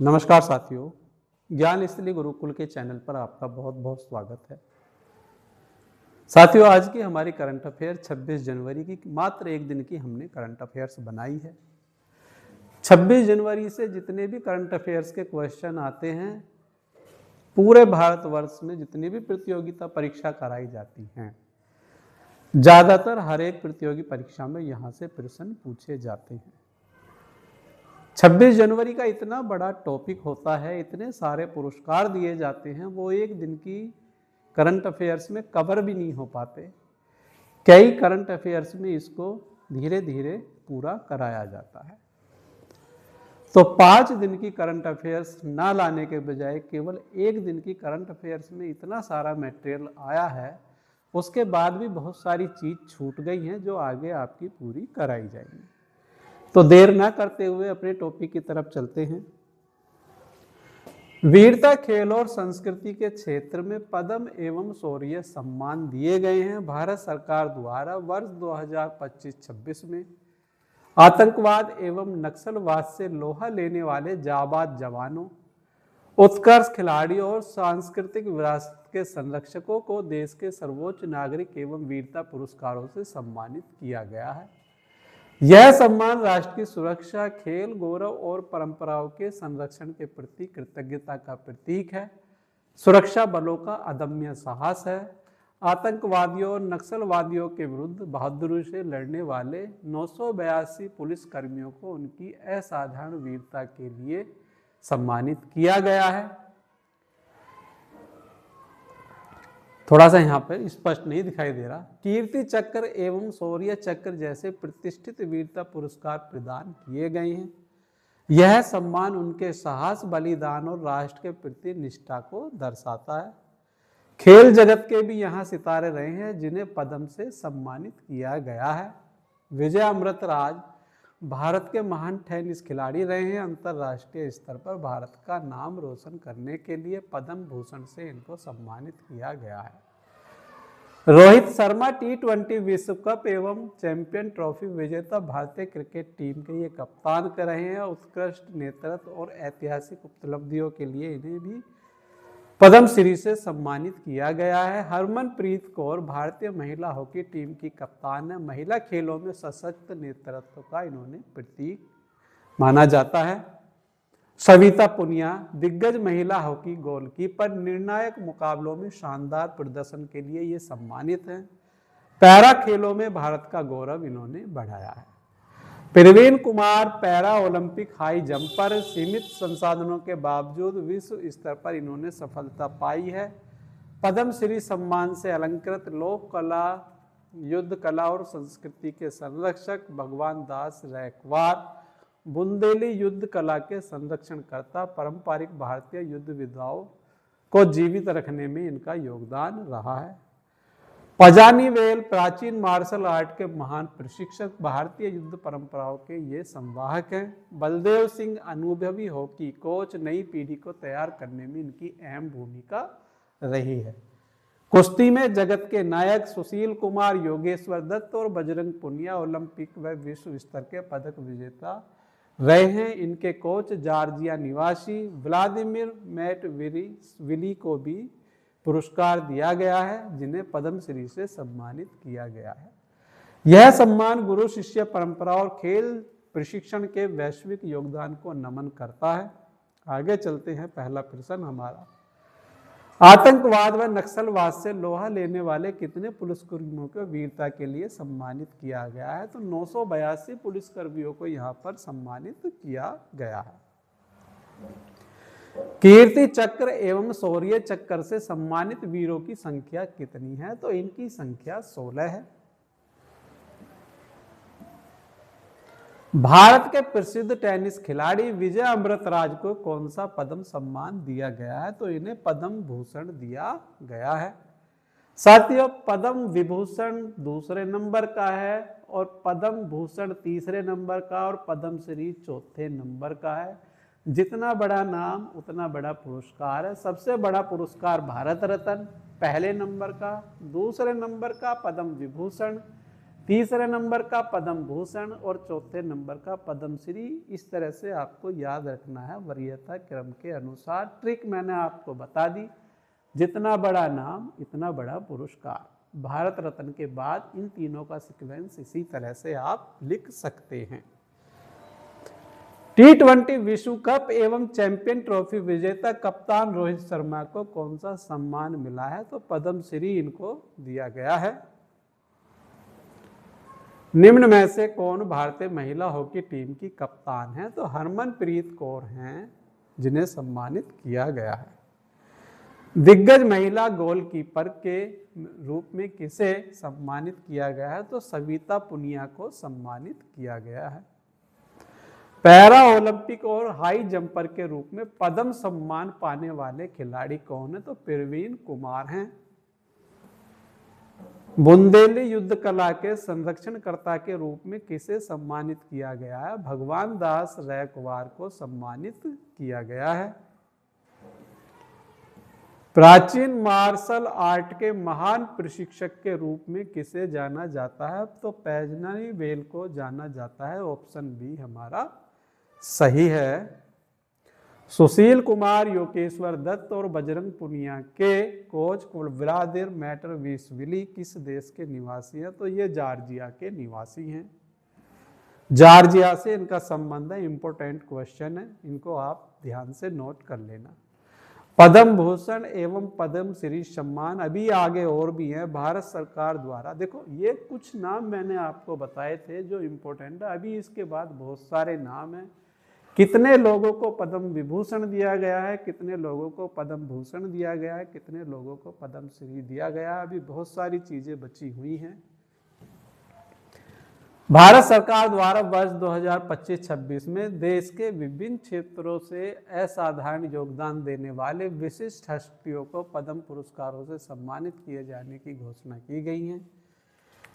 नमस्कार साथियों, ज्ञान स्थली गुरुकुल के चैनल पर आपका बहुत बहुत स्वागत है। साथियों, आज की हमारी करंट अफेयर 26 जनवरी की मात्र एक दिन की हमने करंट अफेयर्स बनाई है। 26 जनवरी से जितने भी करंट अफेयर्स के क्वेश्चन आते हैं, पूरे भारतवर्ष में जितनी भी प्रतियोगिता परीक्षा कराई जाती हैं, ज़्यादातर हर एक प्रतियोगी परीक्षा में यहाँ से प्रश्न पूछे जाते हैं। 26 जनवरी का इतना बड़ा टॉपिक होता है, इतने सारे पुरस्कार दिए जाते हैं, वो एक दिन की करंट अफेयर्स में कवर भी नहीं हो पाते। कई करंट अफेयर्स में इसको धीरे धीरे पूरा कराया जाता है। तो 5 दिन की करंट अफेयर्स ना लाने के बजाय केवल एक दिन की करंट अफेयर्स में इतना सारा मटेरियल आया है, उसके बाद भी बहुत सारी चीज़ छूट गई हैं जो आगे आपकी पूरी कराई जाएगी। तो देर ना करते हुए अपने टॉपिक की तरफ चलते हैं। वीरता, खेल और संस्कृति के क्षेत्र में पद्म एवं शौर्य सम्मान दिए गए हैं भारत सरकार द्वारा वर्ष 2025-26 में। आतंकवाद एवं नक्सलवाद से लोहा लेने वाले जाबाज जवानों, उत्कर्ष खिलाड़ियों और सांस्कृतिक विरासत के संरक्षकों को देश के सर्वोच्च नागरिक एवं वीरता पुरस्कारों से सम्मानित किया गया है। यह सम्मान राष्ट्र की सुरक्षा, खेल, गौरव और परंपराओं के संरक्षण के प्रति कृतज्ञता का प्रतीक है। सुरक्षा बलों का अदम्य साहस है। आतंकवादियों और नक्सलवादियों के विरुद्ध बहादुरी से लड़ने वाले 982 पुलिस कर्मियों को उनकी असाधारण वीरता के लिए सम्मानित किया गया है। थोड़ा सा यहाँ पर स्पष्ट नहीं दिखाई दे रहा। कीर्ति चक्र एवं शौर्य चक्र जैसे प्रतिष्ठित वीरता पुरस्कार प्रदान किए गए हैं। यह सम्मान उनके साहस, बलिदान और राष्ट्र के प्रति निष्ठा को दर्शाता है। खेल जगत के भी यहाँ सितारे रहे हैं जिन्हें पद्म से सम्मानित किया गया है। विजय अमृतराज भारत के महान टेनिस खिलाड़ी रहे हैं। अंतर्राष्ट्रीय स्तर पर भारत का नाम रोशन करने के लिए पद्म भूषण से इनको सम्मानित किया गया है। रोहित शर्मा T20 विश्व कप एवं चैंपियन ट्रॉफी विजेता भारतीय क्रिकेट टीम के ये कप्तान कर रहे हैं। उत्कृष्ट नेतृत्व और ऐतिहासिक उपलब्धियों के लिए इन्हें भी पद्म श्री से सम्मानित किया गया है। हरमनप्रीत कौर भारतीय महिला हॉकी टीम की कप्तान है। महिला खेलों में सशक्त नेतृत्व का इन्होंने प्रतीक माना जाता है। सविता पुनिया दिग्गज महिला हॉकी गोलकीपर, निर्णायक मुकाबलों में शानदार प्रदर्शन के लिए ये सम्मानित हैं। पैरा खेलों में भारत का गौरव इन्होंने बढ़ाया है। Praveen Kumar para olympic high jumper, सीमित संसाधनों के बावजूद विश्व स्तर पर इन्होंने सफलता पाई है। पद्मश्री सम्मान से अलंकृत लोक कला, युद्ध कला और संस्कृति के संरक्षक भगवान दास रैकवार बुंदेली युद्ध कला के संरक्षणकर्ता, पारंपरिक भारतीय युद्ध विधाओं को जीवित रखने में इनका योगदान रहा है। पजानीवेल प्राचीन मार्शल आर्ट के महान प्रशिक्षक, भारतीय युद्ध परंपराओं के ये संवाहक हैं। बलदेव सिंह अनुभवी हॉकी कोच, नई पीढ़ी को तैयार करने में इनकी अहम भूमिका रही है। कुश्ती में जगत के नायक सुशील कुमार, योगेश्वर दत्त और बजरंग पुनिया ओलंपिक व विश्व स्तर के पदक विजेता रहे हैं। इनके कोच जॉर्जिया निवासी व्लादिमीर मैटविली को भी पुरस्कार दिया गया है, जिन्हें पद्मश्री से सम्मानित किया गया है। यह सम्मान गुरु शिष्य परंपरा और खेल प्रशिक्षण के वैश्विक योगदान को नमन करता है। आगे चलते हैं। पहला प्रश्न हमारा, आतंकवाद व नक्सलवाद से लोहा लेने वाले कितने पुलिसकर्मियों को वीरता के लिए सम्मानित किया गया है? तो 982 पुलिसकर्मियों को यहाँ पर सम्मानित किया गया है। कीर्ति चक्र एवं शौर्य चक्र से सम्मानित वीरों की संख्या कितनी है? तो इनकी संख्या 16 है। भारत के प्रसिद्ध टेनिस खिलाड़ी विजय अमृतराज को कौन सा पद्म सम्मान दिया गया है? तो इन्हें पद्म भूषण दिया गया है। साथियों, पद्म विभूषण दूसरे नंबर का है और पद्म भूषण तीसरे नंबर का और पद्मश्री चौथे नंबर का है। जितना बड़ा नाम उतना बड़ा पुरस्कार है। सबसे बड़ा पुरस्कार भारत रत्न पहले नंबर का, दूसरे नंबर का पद्म विभूषण, तीसरे नंबर का पद्म भूषण और चौथे नंबर का पद्म श्री। इस तरह से आपको याद रखना है वरीयता क्रम के अनुसार। ट्रिक मैंने आपको बता दी, जितना बड़ा नाम इतना बड़ा पुरस्कार। भारत रत्न के बाद इन तीनों का सीक्वेंस इसी तरह से आप लिख सकते हैं। T20 विश्व कप एवं चैंपियन ट्रॉफी विजेता कप्तान रोहित शर्मा को कौन सा सम्मान मिला है? तो पद्म श्री इनको दिया गया है। निम्न में से कौन भारतीय महिला हॉकी टीम की कप्तान है? तो हरमनप्रीत कौर हैं जिन्हें सम्मानित किया गया है। दिग्गज महिला गोलकीपर के रूप में किसे सम्मानित किया गया है? तो सविता पुनिया को सम्मानित किया गया है। पैरा ओलंपिक और हाई जंपर के रूप में पद्म सम्मान पाने वाले खिलाड़ी कौन है? तो प्रवीण कुमार हैं। बुंदेली युद्ध कला के संरक्षणकर्ता के रूप में किसे सम्मानित किया गया है? भगवान दास रैकवार को सम्मानित किया गया है। प्राचीन मार्शल आर्ट के महान प्रशिक्षक के रूप में किसे जाना जाता है? तो पैजनी बेल को जाना जाता है। ऑप्शन बी हमारा सही है। सुशील कुमार, योगेश्वर दत्त और बजरंग पुनिया के कोच व्लादिमीर मैटरविशविली किस देश के निवासी हैं? तो ये जॉर्जिया के निवासी हैं। जॉर्जिया से इनका संबंध है। इंपॉर्टेंट क्वेश्चन है, इनको आप ध्यान से नोट कर लेना। पद्म भूषण एवं पद्म श्री सम्मान अभी आगे और भी हैं भारत सरकार द्वारा। देखो ये कुछ नाम मैंने आपको बताए थे जो इम्पोर्टेंट है, अभी इसके बाद बहुत सारे नाम हैं। कितने लोगों को पद्म विभूषण दिया गया है, कितने लोगों को पद्म भूषण दिया गया है, कितने लोगों को पद्म श्री दिया गया है, अभी बहुत सारी चीजें बची हुई हैं। भारत सरकार द्वारा वर्ष 2025-26 में देश के विभिन्न क्षेत्रों से असाधारण योगदान देने वाले विशिष्ट हस्तियों को पद्म पुरस्कारों से सम्मानित किए जाने की घोषणा की गई है।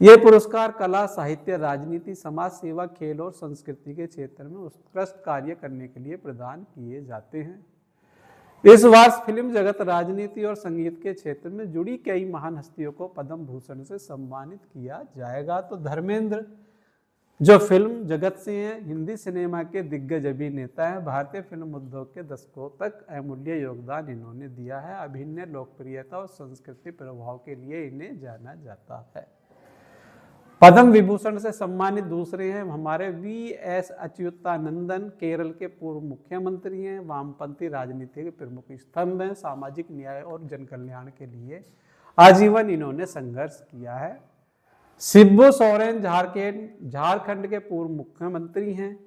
ये पुरस्कार कला, साहित्य, राजनीति, समाज सेवा, खेल और संस्कृति के क्षेत्र में उत्कृष्ट कार्य करने के लिए प्रदान किए जाते हैं। इस वर्ष फिल्म जगत, राजनीति और संगीत के क्षेत्र में जुड़ी कई महान हस्तियों को पद्म भूषण से सम्मानित किया जाएगा। तो धर्मेंद्र जो फिल्म जगत से हैं, हिंदी सिनेमा के दिग्गज अभिनेता हैं, भारतीय फिल्म उद्योग के दशकों तक अमूल्य योगदान इन्होंने दिया है। अभिनय, लोकप्रियता और संस्कृति प्रभाव के लिए इन्हें जाना जाता है। पद्म विभूषण से सम्मानित दूसरे हैं हमारे वी.एस. अच्युतानंदन, केरल के पूर्व मुख्यमंत्री हैं, वामपंथी राजनीति के प्रमुख स्तंभ हैं, सामाजिक न्याय और जन कल्याण के लिए आजीवन इन्होंने संघर्ष किया है। शिबू सोरेन झारखंड के पूर्व मुख्यमंत्री हैं,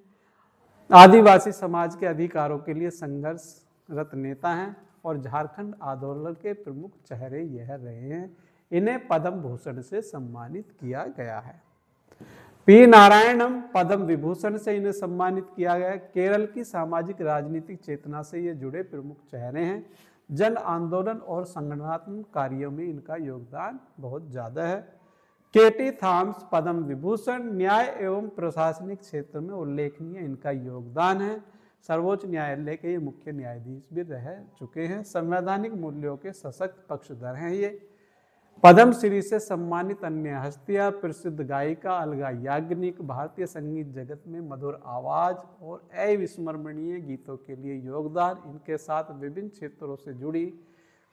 आदिवासी समाज के अधिकारों के लिए संघर्षरत नेता हैं और झारखंड आंदोलन के प्रमुख चेहरे यह रहे हैं। इन्हें पद्म भूषण से सम्मानित किया गया है। पी नारायणम पद्म विभूषण से इन्हें सम्मानित किया गया है। केरल की सामाजिक राजनीतिक चेतना से ये जुड़े प्रमुख चेहरे हैं। जन आंदोलन और संगठनात्मक कार्यों में इनका योगदान बहुत ज्यादा है। केटी थॉमस पद्म विभूषण, न्याय एवं प्रशासनिक क्षेत्र में उल्लेखनीय इनका योगदान है। सर्वोच्च न्यायालय के ये मुख्य न्यायाधीश भी रह चुके हैं। संवैधानिक मूल्यों के सशक्त पक्षधर हैं ये। पद्म श्री से सम्मानित अन्य हस्तियां प्रसिद्ध गायिका अलका याग्निक, भारतीय संगीत जगत में मधुर आवाज और अविस्मरणीय गीतों के लिए योगदान। इनके साथ विभिन्न क्षेत्रों से जुड़ी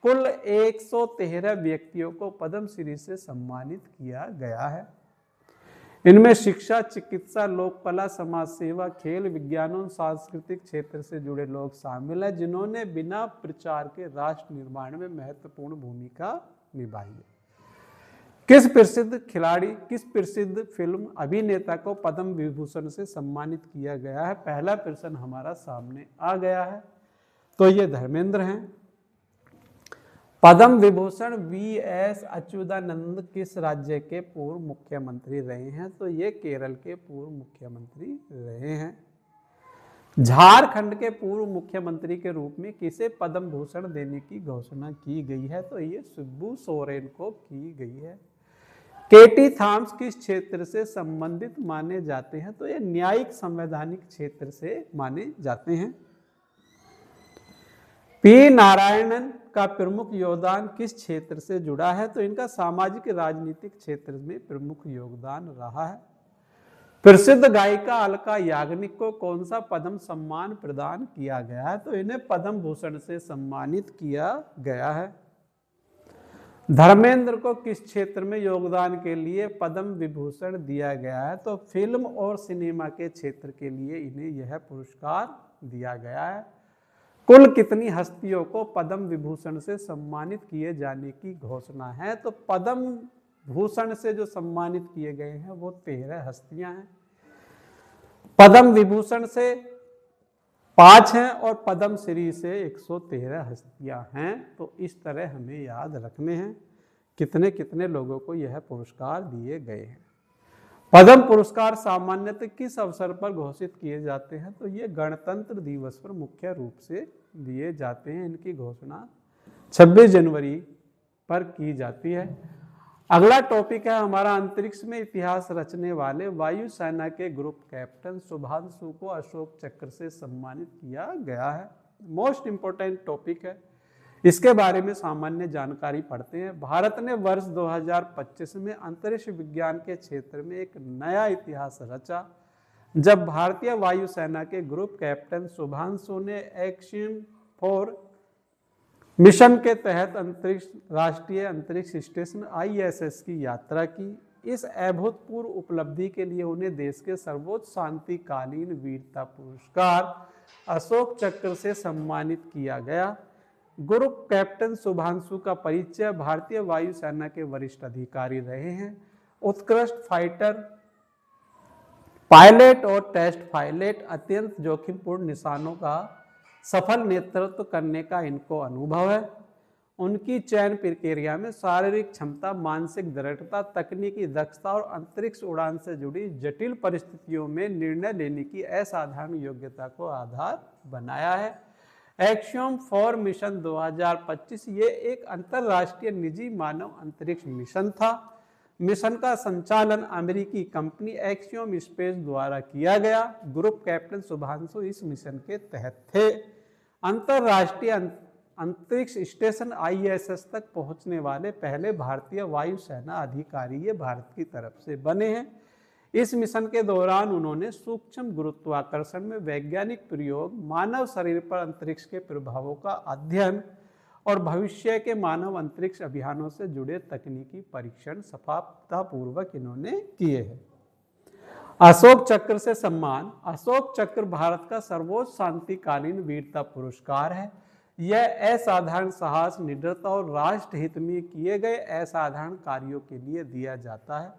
कुल 113 व्यक्तियों को पद्म श्री से सम्मानित किया गया है। इनमें शिक्षा, चिकित्सा, लोक कला, समाज सेवा, खेल, विज्ञान और सांस्कृतिक क्षेत्र से जुड़े लोग शामिल हैं, जिन्होंने बिना प्रचार के राष्ट्र निर्माण में महत्वपूर्ण भूमिका निभाई है। किस प्रसिद्ध फिल्म अभिनेता को पद्म विभूषण से सम्मानित किया गया है? पहला प्रश्न हमारा सामने आ गया है, तो ये धर्मेंद्र हैं। पद्म विभूषण वी.एस. अच्युतानंद किस राज्य के पूर्व मुख्यमंत्री रहे हैं? तो ये केरल के पूर्व मुख्यमंत्री रहे हैं। झारखंड के पूर्व मुख्यमंत्री के रूप में किसे पद्म भूषण देने की घोषणा की गई है? तो ये शिबू सोरेन को की गई है। केटी थॉमस किस क्षेत्र से संबंधित माने जाते हैं? तो ये न्यायिक संवैधानिक क्षेत्र से माने जाते हैं। पी नारायणन का प्रमुख योगदान किस क्षेत्र से जुड़ा है? तो इनका सामाजिक राजनीतिक क्षेत्र में प्रमुख योगदान रहा है। प्रसिद्ध गायिका अलका याग्निक को कौन सा पद्म सम्मान प्रदान किया गया है? तो इन्हें पद्म भूषण से सम्मानित किया गया है। धर्मेंद्र को किस क्षेत्र में योगदान के लिए पद्म विभूषण दिया गया है? तो फिल्म और सिनेमा के क्षेत्र के लिए इन्हें यह पुरस्कार दिया गया है। कुल कितनी हस्तियों को पद्म विभूषण से सम्मानित किए जाने की घोषणा है? तो पद्म भूषण से जो सम्मानित किए गए हैं वो 13 हस्तियां हैं। पद्म विभूषण से 5 हैं और पद्म श्री से 113 हस्तियां हैं। तो इस तरह हमें याद रखने हैं कितने कितने लोगों को यह पुरस्कार दिए गए हैं। पद्म पुरस्कार सामान्यतः किस अवसर पर घोषित किए जाते हैं? तो ये गणतंत्र दिवस पर मुख्य रूप से दिए जाते हैं। इनकी घोषणा 26 जनवरी पर की जाती है। अगला टॉपिक है हमारा, अंतरिक्ष में इतिहास रचने वाले वायुसेना के ग्रुप कैप्टन शुभांशु को अशोक चक्र से सम्मानित किया गया है। मोस्ट इंपोर्टेंट टॉपिक है, इसके बारे में सामान्य जानकारी पढ़ते हैं। भारत ने वर्ष 2025 में अंतरिक्ष विज्ञान के क्षेत्र में एक नया इतिहास रचा जब भारतीय वायुसेना के ग्रुप कैप्टन शुभांशु ने एक्सियम 4 मिशन के तहत राष्ट्रीय अंतरिक्ष स्टेशन ISS की यात्रा की। इस अभूतपूर्व उपलब्धि के लिए उन्हें देश के सर्वोच्च शांतिकालीन वीरता पुरस्कार अशोक चक्र से सम्मानित किया गया। ग्रुप कैप्टन शुभांशु का परिचय भारतीय वायुसेना के वरिष्ठ अधिकारी रहे हैं। उत्कृष्ट फाइटर पायलट और टेस्ट पायलट, अत्यंत जोखिमपूर्ण निशानों का सफल नेतृत्व करने का इनको अनुभव है। उनकी चयन प्रक्रिया में शारीरिक क्षमता, मानसिक दृढ़ता, तकनीकी दक्षता और अंतरिक्ष उड़ान से जुड़ी जटिल परिस्थितियों में निर्णय लेने की असाधारण योग्यता को आधार बनाया है। एक्सियम 4 मिशन 2025 ये एक अंतरराष्ट्रीय निजी मानव अंतरिक्ष मिशन था। मिशन का संचालन अमेरिकी कंपनी एक्सियम स्पेस द्वारा किया गया। ग्रुप कैप्टन शुभांशु इस मिशन के तहत थे। अंतरराष्ट्रीय अंतरिक्ष स्टेशन ISS तक पहुंचने वाले पहले भारतीय वायुसेना अधिकारी ये भारत की तरफ से बने हैं। इस मिशन के दौरान उन्होंने सूक्ष्म गुरुत्वाकर्षण में वैज्ञानिक प्रयोग, मानव शरीर पर अंतरिक्ष के प्रभावों का अध्ययन और भविष्य के मानव अंतरिक्ष अभियानों से जुड़े तकनीकी परीक्षण सफलतापूर्वक इन्होंने किए हैं। अशोक चक्र से सम्मान। अशोक चक्र भारत का सर्वोच्च शांतिकालीन वीरता पुरस्कार है। यह असाधारण साहस, निडरता और राष्ट्र हित में किए गए असाधारण कार्यों के लिए दिया जाता है।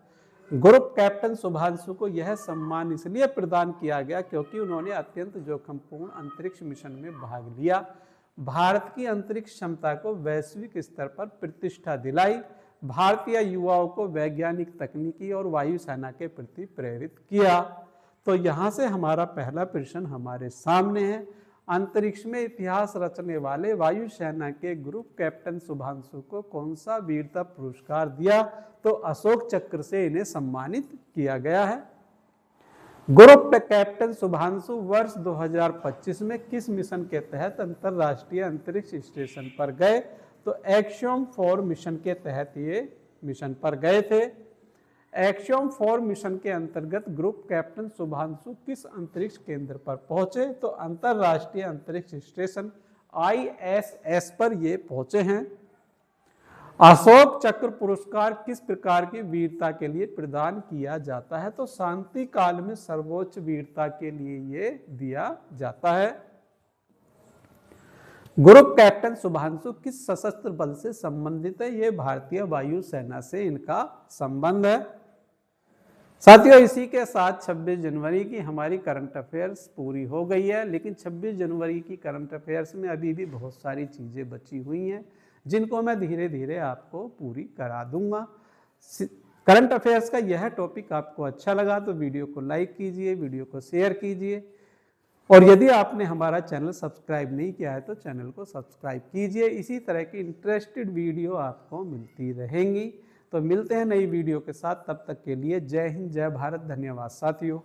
ग्रुप कैप्टन शुभांशु को यह सम्मान इसलिए प्रदान किया गया क्योंकि उन्होंने अत्यंत जोखिमपूर्ण अंतरिक्ष मिशन में भाग लिया, भारत की अंतरिक्ष क्षमता को वैश्विक स्तर पर प्रतिष्ठा दिलाई, भारतीय युवाओं को वैज्ञानिक तकनीकी और वायुसेना के प्रति प्रेरित किया। तो यहाँ से हमारा पहला प्रश्न हमारे सामने है, अंतरिक्ष में इतिहास रचने वाले वायुसेना के ग्रुप कैप्टन शुभांशु को कौन सा वीरता पुरस्कार दिया? तो अशोक चक्र से इन्हें सम्मानित किया गया है। ग्रुप कैप्टन शुभांशु वर्ष 2025 में किस मिशन के तहत अंतरराष्ट्रीय अंतरिक्ष स्टेशन पर गए? तो एक्सियम 4 मिशन के तहत ये मिशन पर गए थे। एक्सियम 4 मिशन के अंतर्गत ग्रुप कैप्टन शुभांशु किस अंतरिक्ष केंद्र पर पहुंचे? तो अंतरराष्ट्रीय अंतरिक्ष स्टेशन ISS पर ये पहुंचे हैं। अशोक चक्र पुरस्कार किस प्रकार की वीरता के लिए प्रदान किया जाता है? तो शांति काल में सर्वोच्च वीरता के लिए ये दिया जाता है। ग्रुप कैप्टन शुभांशु किस सशस्त्र बल से संबंधित है? ये भारतीय वायुसेना से इनका संबंध है। साथियों, इसी के साथ 26 जनवरी की हमारी करंट अफेयर्स पूरी हो गई है, लेकिन 26 जनवरी की करंट अफेयर्स में अभी भी बहुत सारी चीज़ें बची हुई हैं जिनको मैं धीरे धीरे आपको पूरी करा दूंगा। करंट अफेयर्स का यह टॉपिक आपको अच्छा लगा तो वीडियो को लाइक कीजिए, वीडियो को शेयर कीजिए, और यदि आपने हमारा चैनल सब्सक्राइब नहीं किया है तो चैनल को सब्सक्राइब कीजिए। इसी तरह की इंटरेस्टेड वीडियो आपको मिलती रहेंगी। तो मिलते हैं नई वीडियो के साथ, तब तक के लिए जय हिंद, जय भारत, धन्यवाद साथियों।